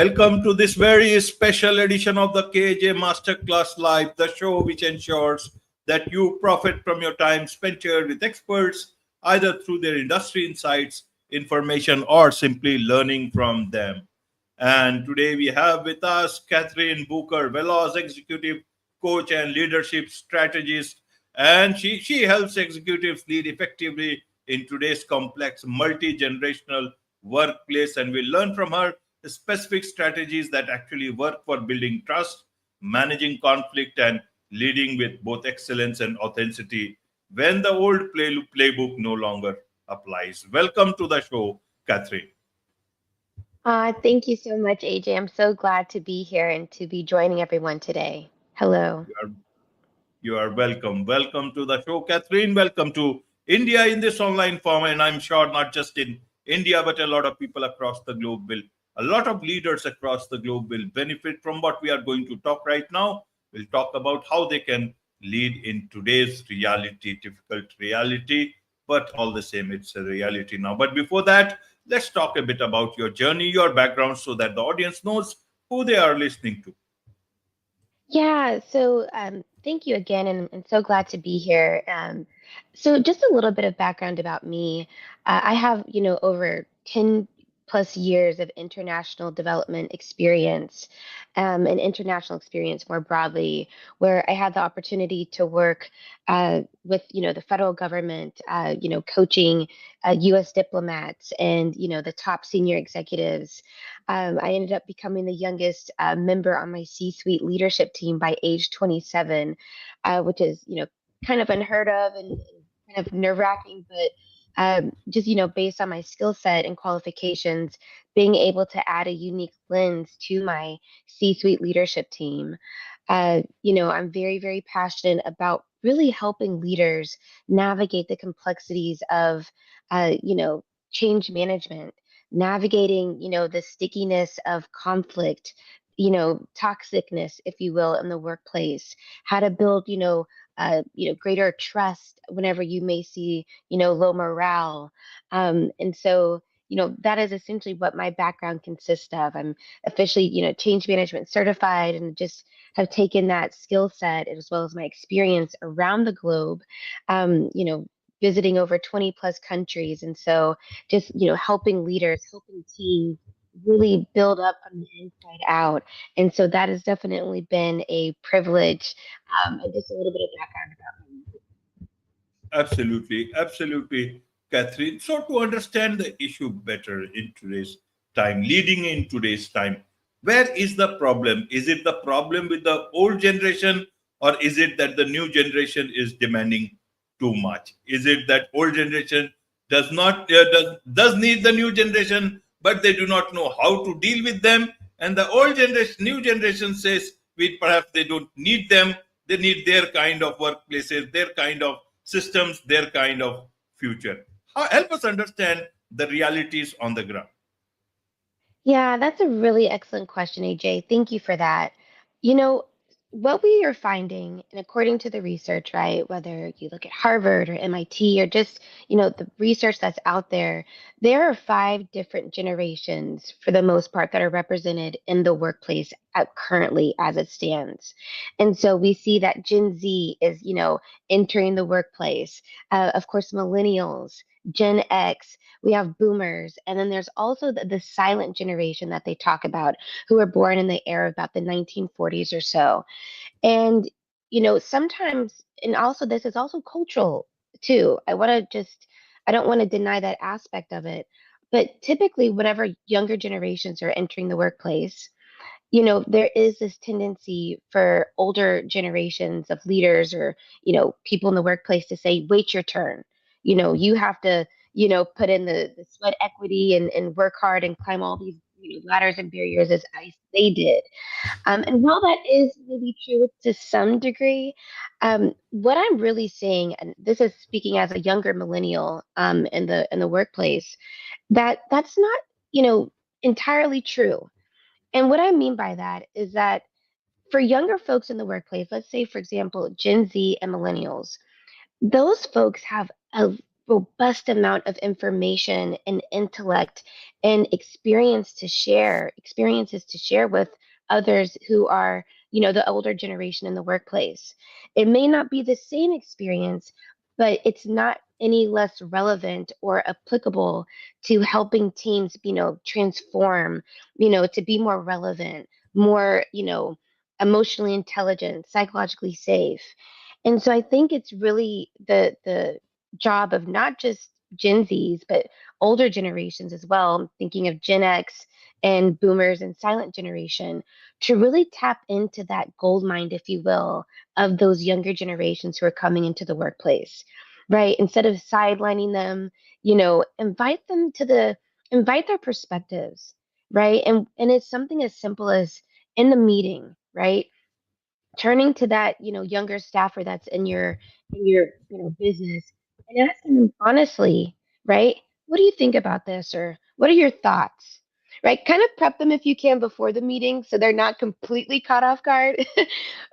Welcome to this very special edition of the KJ Masterclass Live, the show which ensures that you profit from your time spent here with experts, either through their industry insights, information, or simply learning from them. And today we have with us Kathryn Booker-Veloz, executive coach and leadership strategist. And she helps executives lead effectively in today's complex multi-generational workplace. And we learn from her specific strategies that actually work for building trust, managing conflict, and leading with both excellence and authenticity when the old playbook no longer applies. Welcome to the show, Kathryn. Thank you so much, AJ. I'm so glad to be here and to be joining everyone today. Hello. You are, you are welcome. Welcome to the show, Kathryn. Welcome to India in this online form. And I'm sure not just in India, but a lot of people across the globe will, a lot of leaders across the globe will benefit from what we are going to talk right now. We'll talk about how they can lead in today's reality, difficult reality, but all the same, it's a reality now. But before that, let's talk a bit about your journey, your background, so that the audience knows who they are listening to. Thank you again, and so glad to be here. So just a little bit of background about me. I have, over 10 plus years of international development experience, and international experience more broadly, where I had the opportunity to work with, the federal government, coaching U.S. diplomats and, the top senior executives. I ended up becoming the youngest member on my C-suite leadership team by age 27, which is, kind of unheard of and kind of nerve-wracking, but just based on my skill set and qualifications, being able to add a unique lens to my C-suite leadership team. I'm very, very passionate about really helping leaders navigate the complexities of, change management, navigating, the stickiness of conflict, toxicness, if you will, in the workplace, how to build, greater trust whenever you may see, low morale. That is essentially what my background consists of. I'm officially, change management certified and just have taken that skill set as well as my experience around the globe, visiting over 20 plus countries. And so just, helping leaders, helping teams really build up from the inside out. And so that has definitely been a privilege. And just a little bit of background about me. Absolutely, absolutely, Catherine. So, to understand the issue better in today's time, leading in today's time, where is the problem? Is it the problem with the old generation, or is it that the new generation is demanding too much? Is it that old generation does not does need the new generation, but they do not know how to deal with them, and the old generation, new generation says we perhaps they don't need them. They need their kind of workplaces, their kind of systems, their kind of future. Help us understand the realities on the ground. Yeah, that's a really excellent question, AJ. Thank you for that. You know, what we are finding, and according to the research, right, whether you look at Harvard or MIT or just, the research that's out there, there are five different generations for the most part that are represented in the workplace currently as it stands. And so we see that Gen Z is, entering the workplace. Of course, millennials, Gen X, we have boomers, and then there's also the silent generation that they talk about who were born in the era of about the 1940s or so. And, sometimes, and also this is also cultural too. I don't want to deny that aspect of it. But typically, whenever younger generations are entering the workplace, there is this tendency for older generations of leaders or, people in the workplace to say, wait your turn. You have to, put in the sweat equity and work hard and climb all these ladders and barriers as they did. And while that is maybe true to some degree, what I'm really seeing, and this is speaking as a younger millennial in the workplace, that's not, entirely true. And what I mean by that is that for younger folks in the workplace, let's say, for example, Gen Z and millennials, those folks have a robust amount of information and intellect and experiences to share with others who are, the older generation in the workplace. It may not be the same experience, but it's not any less relevant or applicable to helping teams, transform, to be more relevant, more, emotionally intelligent, psychologically safe. And so I think it's really the job of not just Gen Zs, but older generations as well. I'm thinking of Gen X and boomers and silent generation to really tap into that gold mine, if you will, of those younger generations who are coming into the workplace, right? Instead of sidelining them, invite their perspectives, right? And it's something as simple as in the meeting, right? Turning to that, younger staffer that's in your business and asking them honestly, right? What do you think about this, or what are your thoughts? Right? Kind of prep them if you can before the meeting so they're not completely caught off guard.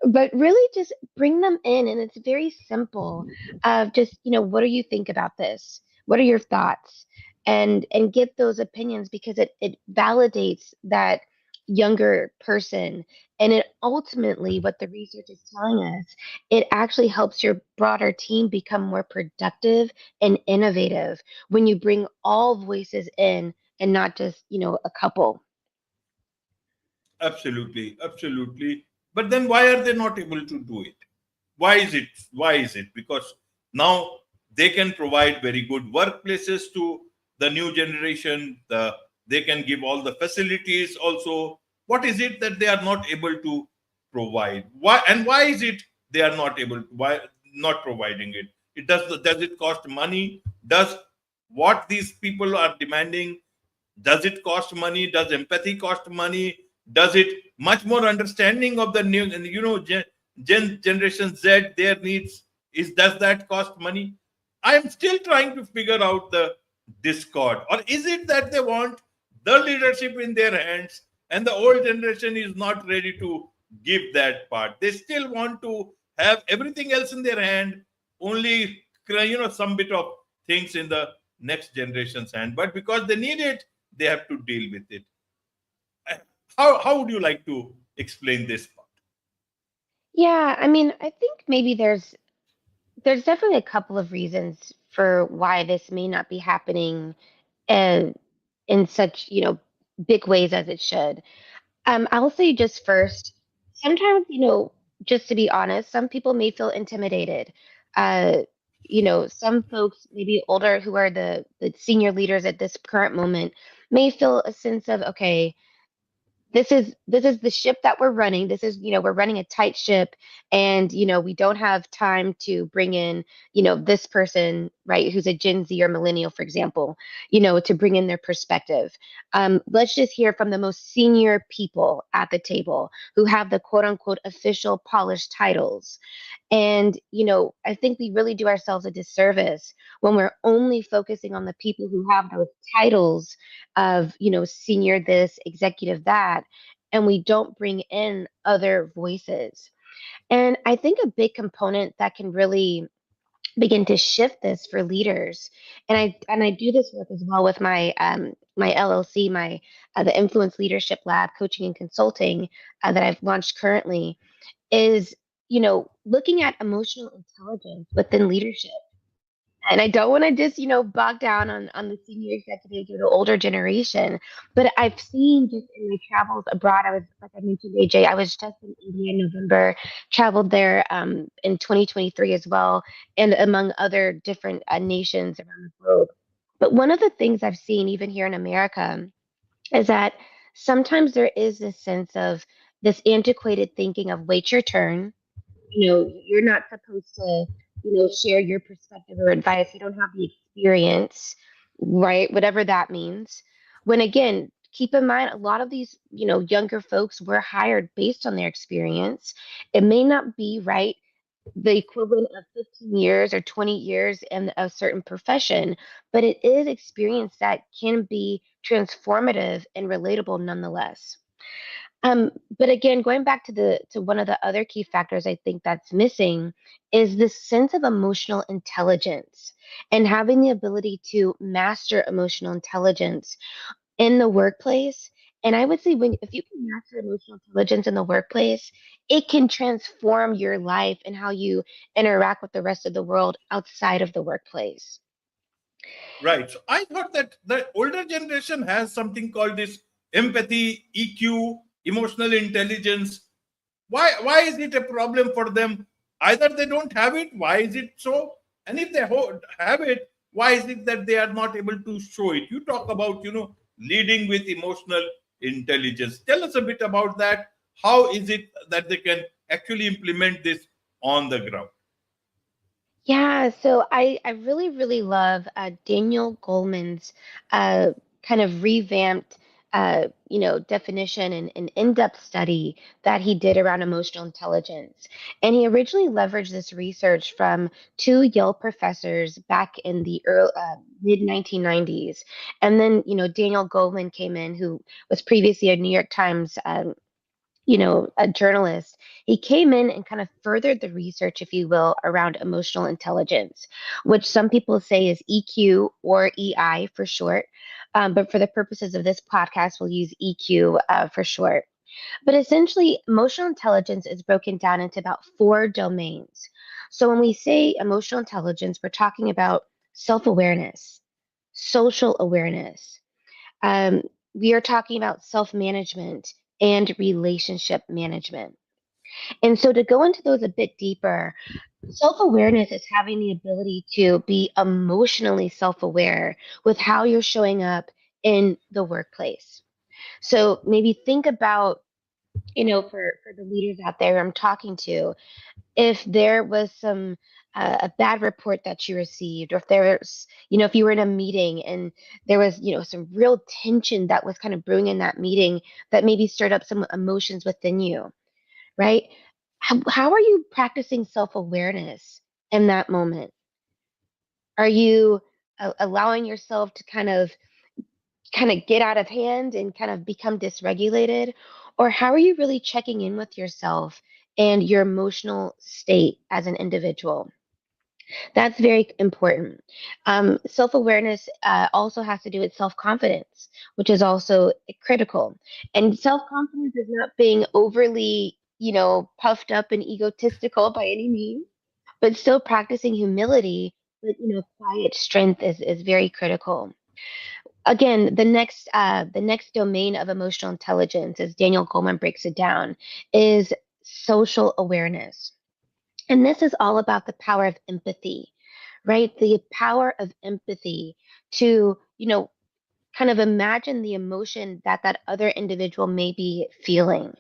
But really just bring them in, and it's very simple. Just, what do you think about this? What are your thoughts? And get those opinions, because it validates that younger person. And it ultimately, what the research is telling us, it actually helps your broader team become more productive and innovative when you bring all voices in and not just, a couple. Absolutely, absolutely. But then why are they not able to do it? Why is it? Why is it? Because now they can provide very good workplaces to the new generation. They can give all the facilities also. What is it that they are not able to provide? Why, and why is it they are not able to, why not providing it? It does it cost money? Does what these people are demanding, does it cost money? Does empathy cost money? Does it much more understanding of the new, generation Z, their needs, is, does that cost money? I am still trying to figure out the discord. Or is it that they want the leadership in their hands and the old generation is not ready to give that part? They still want to have everything else in their hand, only some bit of things in the next generation's hand. But because they need it, they have to deal with it. How would you like to explain this part? Yeah, I mean, I think maybe there's definitely a couple of reasons for why this may not be happening uh, in such, big ways as it should. I'll say just first, sometimes, just to be honest, some people may feel intimidated. Uh, some folks, maybe older, who are the senior leaders at this current moment, may feel a sense of, okay, this is the ship that we're running. This is, we're running a tight ship, and we don't have time to bring in, this person, right, who's a Gen Z or millennial, for example, to bring in their perspective. Let's just hear from the most senior people at the table who have the quote unquote official polished titles. And, I think we really do ourselves a disservice when we're only focusing on the people who have those titles of, senior this, executive that, and we don't bring in other voices. And I think a big component that can really begin to shift this for leaders, and I do this work as well with my LLC, my the Influence Leadership Lab coaching and consulting that I've launched currently, is, looking at emotional intelligence within leadership. And I don't want to just, bog down on the senior executives or the older generation, but I've seen just in my travels abroad. I was, like I mentioned, AJ, I was just in India in November, traveled there in 2023 as well, and among other different nations around the globe. But one of the things I've seen, even here in America, is that sometimes there is this sense of this antiquated thinking of wait your turn. You're not supposed to, share your perspective or advice. You don't have the experience, right? Whatever that means. When again, keep in mind, a lot of these, younger folks were hired based on their experience. It may not be right the equivalent of 15 years or 20 years in a certain profession, but it is experience that can be transformative and relatable nonetheless. Um, but again, going back to the to one of the other key factors I think that's missing is this sense of emotional intelligence and having the ability to master emotional intelligence in the workplace. And I would say when if you can master emotional intelligence in the workplace, it can transform your life and how you interact with the rest of the world outside of the workplace. Right. So I thought that the older generation has something called this empathy, EQ, emotional intelligence. Why is it a problem for them? Either they don't have it. Why is it so? And if they have it, why is it that they are not able to show it? You talk about leading with emotional intelligence. Tell us a bit about that. How is it that they can actually implement this on the ground? Yeah, so I really really love Daniel Goleman's uh, kind of revamped definition and in-depth study that he did around emotional intelligence. And he originally leveraged this research from two Yale professors back in the early mid 1990s. And then, Daniel Goleman came in, who was previously a New York Times a journalist. He came in and kind of furthered the research, if you will, around emotional intelligence, which some people say is EQ or EI for short. But for the purposes of this podcast, we'll use EQ for short. But essentially, emotional intelligence is broken down into about four domains. So when we say emotional intelligence, we're talking about self awareness, social awareness, um, we are talking about self management and relationship management. And so, to go into those a bit deeper, self awareness is having the ability to be emotionally self aware with how you're showing up in the workplace. So, maybe think about, for the leaders out there I'm talking to, if there was some a bad report that you received, or if there was, if you were in a meeting and there was, some real tension that was kind of brewing in that meeting that maybe stirred up some emotions within you, right? How are you practicing self-awareness in that moment? Are you allowing yourself to kind of get out of hand and kind of become dysregulated? Or how are you really checking in with yourself and your emotional state as an individual? That's very important. Self awareness also has to do with self confidence, which is also critical. And self confidence is not being overly, puffed up and egotistical by any means, but still practicing humility. But quiet strength is very critical. Again, the next domain of emotional intelligence, as Daniel Goleman breaks it down, is social awareness. And this is all about the power of empathy, right? The power of empathy to, kind of imagine the emotion that that other individual may be feeling,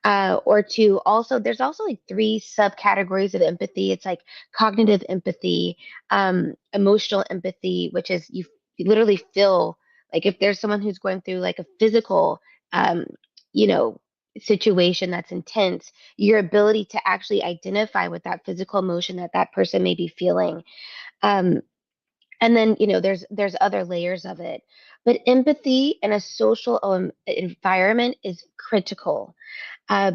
or to also there's also like three subcategories of empathy. It's like cognitive empathy, emotional empathy, which is you literally feel like if there's someone who's going through like a physical um, you know situation that's intense, your ability to actually identify with that physical emotion that that person may be feeling. um, and then there's other layers of it, but empathy in a social environment is critical,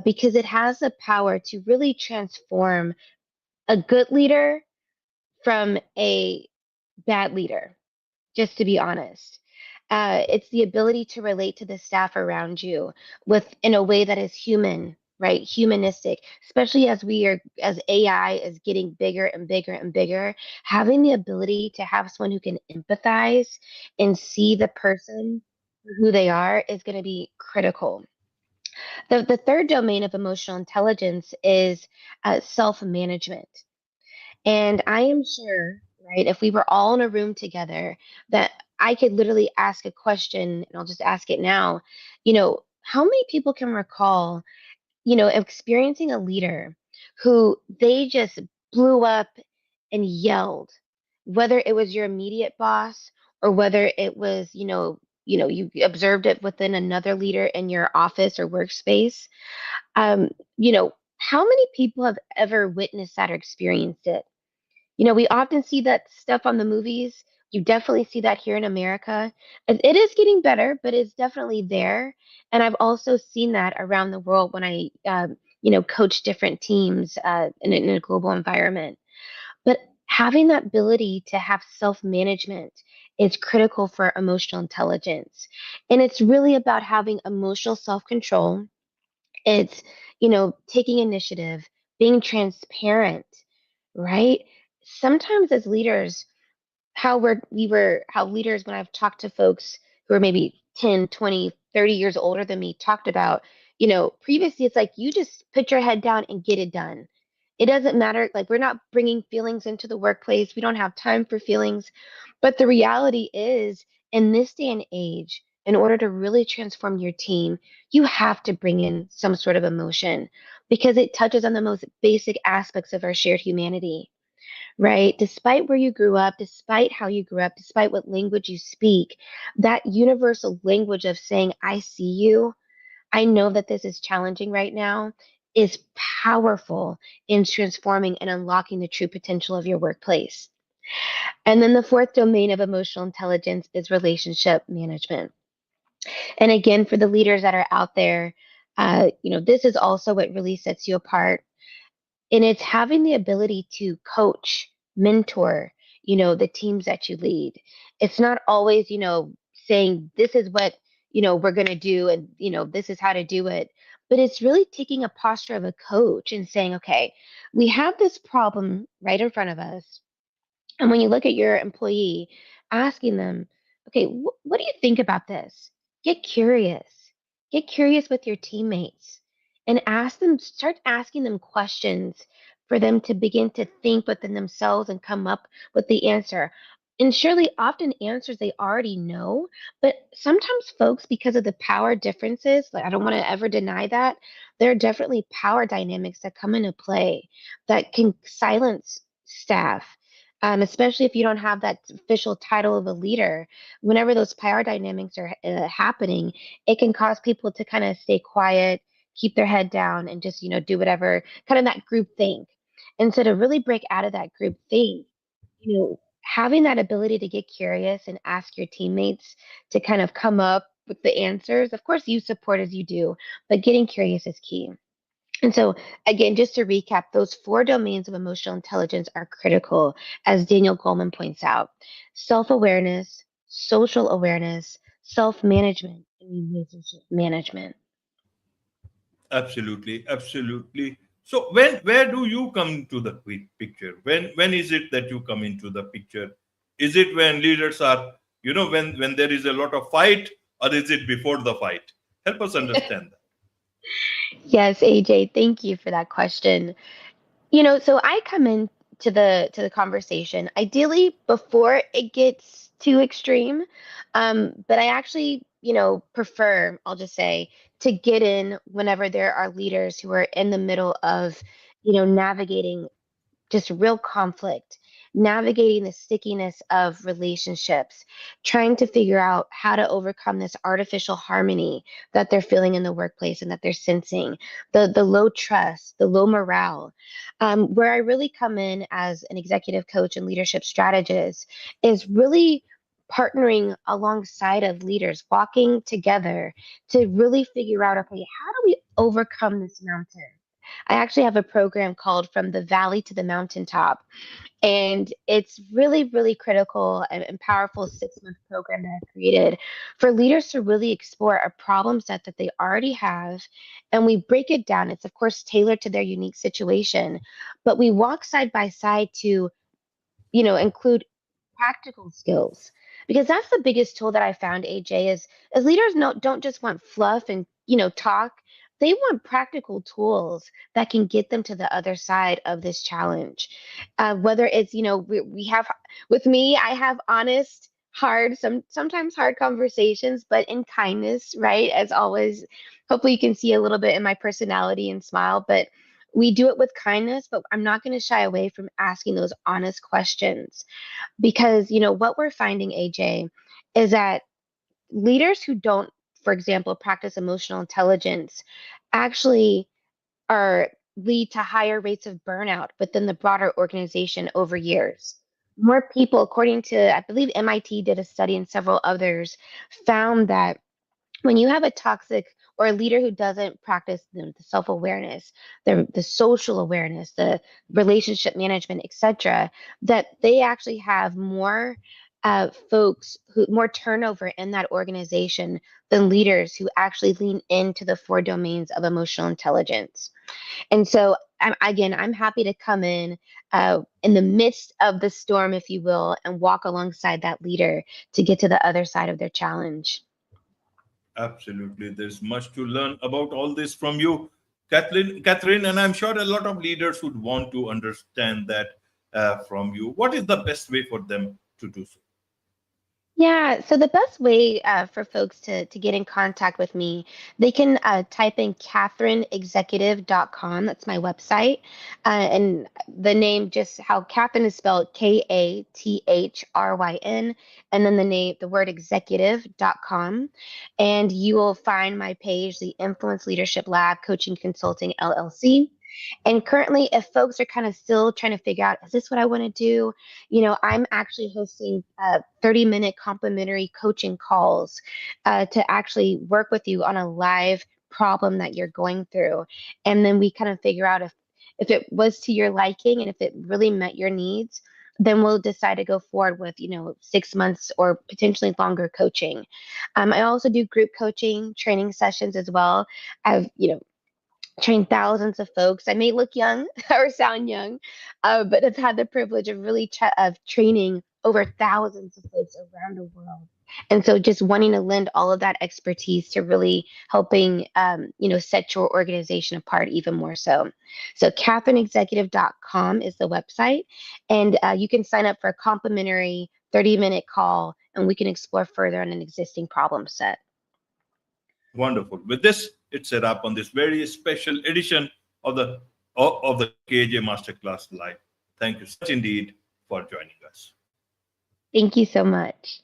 because it has the power to really transform a good leader from a bad leader, just to be honest. It's the ability to relate to the staff around you with in a way that is human, right? Humanistic, especially as AI is getting bigger and bigger and bigger, having the ability to have someone who can empathize and see the person for who they are is going to be critical. The third domain of emotional intelligence is self management. And I am sure, right, if we were all in a room together, that I could literally ask a question, and I'll just ask it now. How many people can recall, experiencing a leader who they just blew up and yelled, whether it was your immediate boss or whether it was, you observed it within another leader in your office or workspace. How many people have ever witnessed that or experienced it? We often see that stuff on the movies You definitely see that here in America. It is getting better, but it's definitely there. And I've also seen that around the world when I, coach different teams in a global environment. But having that ability to have self management is critical for emotional intelligence. And it's really about having emotional self control. It's, taking initiative, being transparent, right? Sometimes as leaders, how leaders, when I've talked to folks who are maybe 10, 20, 30 years older than me, talked about, previously it's like you just put your head down and get it done. It doesn't matter, like we're not bringing feelings into the workplace. We don't have time for feelings. But the reality is, in this day and age, in order to really transform your team, you have to bring in some sort of emotion because it touches on the most basic aspects of our shared humanity, right? Despite where you grew up, despite how you grew up, despite what language you speak, that universal language of saying, I see you, I know that this is challenging right now, is powerful in transforming and unlocking the true potential of your workplace. And then the fourth domain of emotional intelligence is relationship management. And again, for the leaders that are out there, this is also what really sets you apart, and it's having the ability to coach, mentor, the teams that you lead. It's not always, saying this is what, we're going to do and, this is how to do it. But it's really taking a posture of a coach and saying, okay, we have this problem right in front of us. And when you look at your employee, asking them, okay, what do you think about this? Get curious. Get curious with your teammates and start asking them questions for them to begin to think within themselves and come up with the answer. And surely, often answers they already know, but sometimes folks, because of the power differences, like I don't want to ever deny that, there are definitely power dynamics that come into play that can silence staff, especially if you don't have that official title of a leader. Whenever those power dynamics are happening, it can cause people to kind of stay quiet, keep their head down, and just do whatever, kind of that group think. And so to really break out of that group think, having that ability to get curious and ask your teammates to kind of come up with the answers. Of course, you support as you do, but getting curious is key. And so, again, just to recap, those four domains of emotional intelligence are critical, as Daniel Goleman points out: self awareness, social awareness, self management, and relationship management. Absolutely, absolutely. So where do you come into the picture? When is it that you come into the picture? Is it when leaders are, when there is a lot of fight, or is it before the fight? Help us understand that. Yes, AJ, thank you for that question. So I come in to the conversation ideally before it gets too extreme, but I actually, prefer, I'll just say, to get in whenever there are leaders who are in the middle of, navigating just real conflict, navigating the stickiness of relationships, trying to figure out how to overcome this artificial harmony that they're feeling in the workplace and that they're sensing, the low trust, the low morale. Where I really come in as an executive coach and leadership strategist is really partnering alongside of leaders, walking together to really figure out, okay, how do we overcome this mountain? I actually have a program called From the Valley to the Mountaintop. And it's really, really critical and powerful 6 month program that I've created for leaders to really explore a problem set that they already have. And we break it down. It's, of course, tailored to their unique situation, but we walk side by side to, include practical skills, because that's the biggest tool that I found, AJ, is leaders don't just want fluff and talk. They want practical tools that can get them to the other side of this challenge. Whether it's, we have, with me, I have honest, hard, sometimes hard conversations, but in kindness, right? As always, hopefully you can see a little bit in my personality and smile, but we do it with kindness. But I'm not going to shy away from asking those honest questions, because what we're finding, AJ, is that leaders who don't, for example, practice emotional intelligence actually are lead to higher rates of burnout within the broader organization over years. more people, according to, I believe MIT did a study and several others, found that when you have a toxic or a leader who doesn't practice the self-awareness, the social awareness, the relationship management, etc., that they actually have more folks who more turnover in that organization than leaders who actually lean into the four domains of emotional intelligence. And so, I'm happy to come in the midst of the storm, if you will, and walk alongside that leader to get to the other side of their challenge. Absolutely. There's much to learn about all this from you, Kathryn, and I'm sure a lot of leaders would want to understand that from you. What is the best way for them to do so? Yeah, so the best way for folks to get in contact with me, they can type in KathrynExecutive.com. That's my website. And the name, just how Kathryn is spelled, Kathryn, and then the word executive.com. And you will find my page, the Influence Leadership Lab Coaching Consulting LLC. And currently, if folks are kind of still trying to figure out, is this what I want to do? I'm actually hosting 30-minute complimentary coaching calls to actually work with you on a live problem that you're going through. And then we kind of figure out if it was to your liking and if it really met your needs, then we'll decide to go forward with, 6 months or potentially longer coaching. I also do group coaching training sessions as well. I've, trained thousands of folks. I may look young or sound young, but I've had the privilege of of training over thousands of folks around the world. And so just wanting to lend all of that expertise to really helping, set your organization apart even more so. So KathrynExecutive.com is the website, and you can sign up for a complimentary 30-minute call, and we can explore further on an existing problem set. Wonderful. With this, it's a wrap on this very special edition of the KJ Masterclass Live. Thank you so much indeed for joining us. Thank you so much.